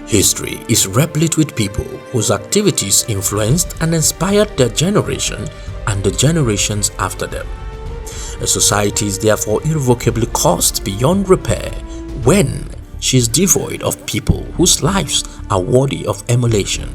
History is replete with people whose activities influenced and inspired their generation and the generations after them. A society is therefore irrevocably cursed beyond repair when she is devoid of people whose lives are worthy of emulation.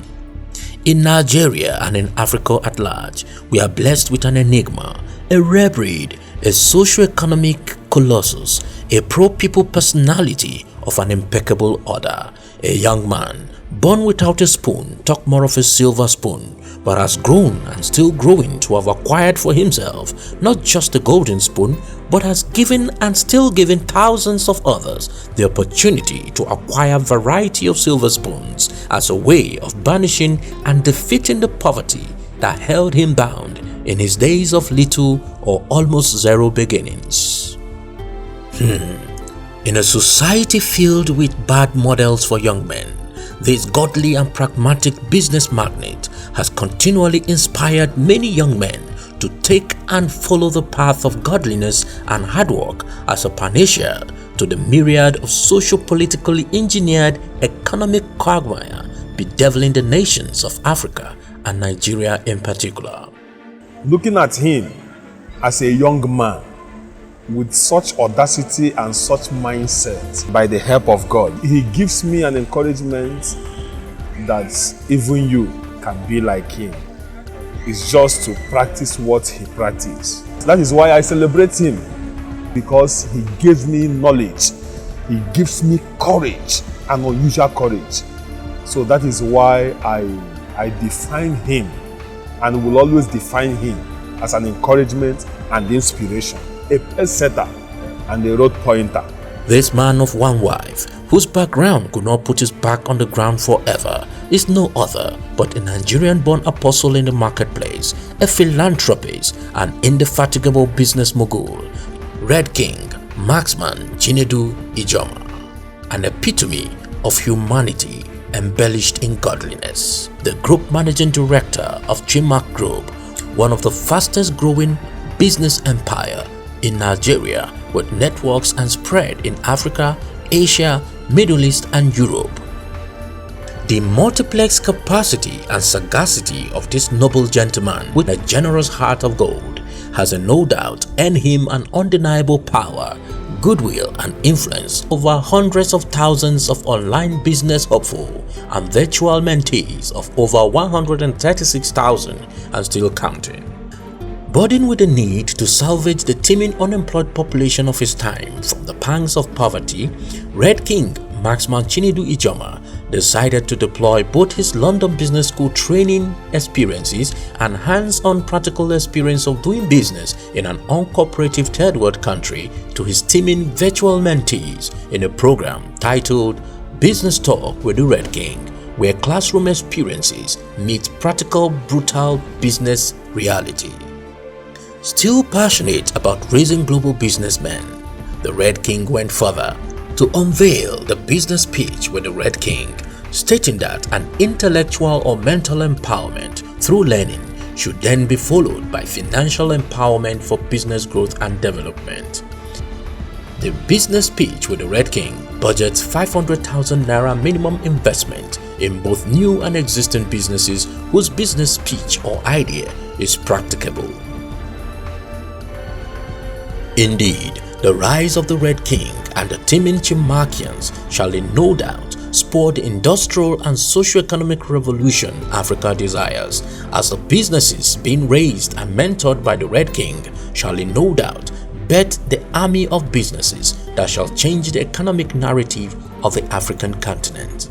In Nigeria and in Africa at large, we are blessed with an enigma, a rare breed, a socio-economic colossus, a pro-people personality of an impeccable order, a young man born without a spoon, talk more of a silver spoon, but has grown and still growing to have acquired for himself not just a golden spoon, but has given and still giving thousands of others the opportunity to acquire a variety of silver spoons as a way of banishing and defeating the poverty that held him bound in his days of little or almost zero beginnings. In a society filled with bad models for young men, this godly and pragmatic business magnate has continually inspired many young men to take and follow the path of godliness and hard work as a panacea to the myriad of socio-politically engineered economic quagmire bedeviling the nations of Africa and Nigeria in particular. Looking at him as a young man with such audacity and such mindset, by the help of God, he gives me an encouragement that even you can be like him. It's just to practice what he practiced. That is why I celebrate him, because he gives me knowledge. He gives me courage, an unusual courage. So that is why I define him and will always define him as an encouragement and inspiration, a pace setter and a road pointer. This man of one wife, whose background could not put his back on the ground forever, is no other but a Nigerian-born apostle in the marketplace, a philanthropist, an indefatigable business mogul, Red King, Marksman Chinedu Ijiomah, an epitome of humanity embellished in godliness, the group managing director of Chinmark Group, one of the fastest growing business empire in Nigeria with networks and spread in Africa, Asia, Middle East and Europe. The multiplex capacity and sagacity of this noble gentleman with a generous heart of gold has no doubt earned him an undeniable power, goodwill and influence over hundreds of thousands of online business hopeful and virtual mentees of over 136,000 and still counting. Burdened with the need to salvage the teeming unemployed population of his time from the pangs of poverty, Red King Marksman Chinedu Ijiomah decided to deploy both his London Business School training experiences and hands-on practical experience of doing business in an uncooperative third world country to his teeming virtual mentees in a program titled Business Talk with the Red King, where classroom experiences meet practical, brutal business reality. Still passionate about raising global businessmen, the Red King went further to unveil the business pitch with the Red King, stating that an intellectual or mental empowerment through learning should then be followed by financial empowerment for business growth and development. The business pitch with the Red King budgets 500,000 naira minimum investment in both new and existing businesses whose business pitch or idea is practicable. Indeed, the rise of the Red King and the teeming Chinmarkians shall in no doubt spur the industrial and socio-economic revolution Africa desires, as the businesses being raised and mentored by the Red King shall in no doubt birth the army of businesses that shall change the economic narrative of the African continent.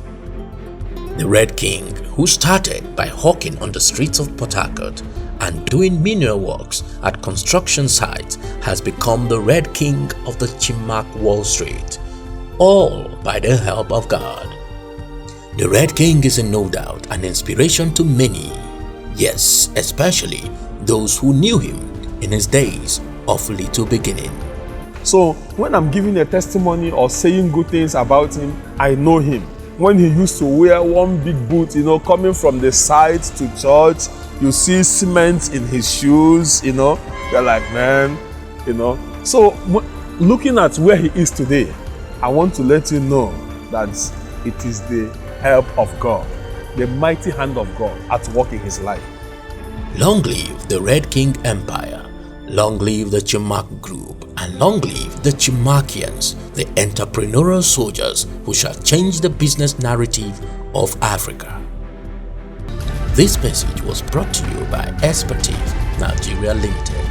The Red King, who started by hawking on the streets of Port Harcourt and doing menial works at construction sites, has become the Red King of the Chinmark Wall Street, all by the help of God. The Red King is in no doubt an inspiration to many, yes, especially those who knew him in his days of little beginning. So when I'm giving a testimony or saying good things about him, I know him. When he used to wear one big boot, coming from the side to church, you see cement in his shoes, you're like, man, So looking at where he is today, I want to let you know that it is the help of God, the mighty hand of God at work in his life. Long live the Red King Empire, long live the Chinmark Group, and long live the Chinmarkians, the entrepreneurial soldiers who shall change the business narrative of Africa. This message was brought to you by Expertise Nigeria Limited.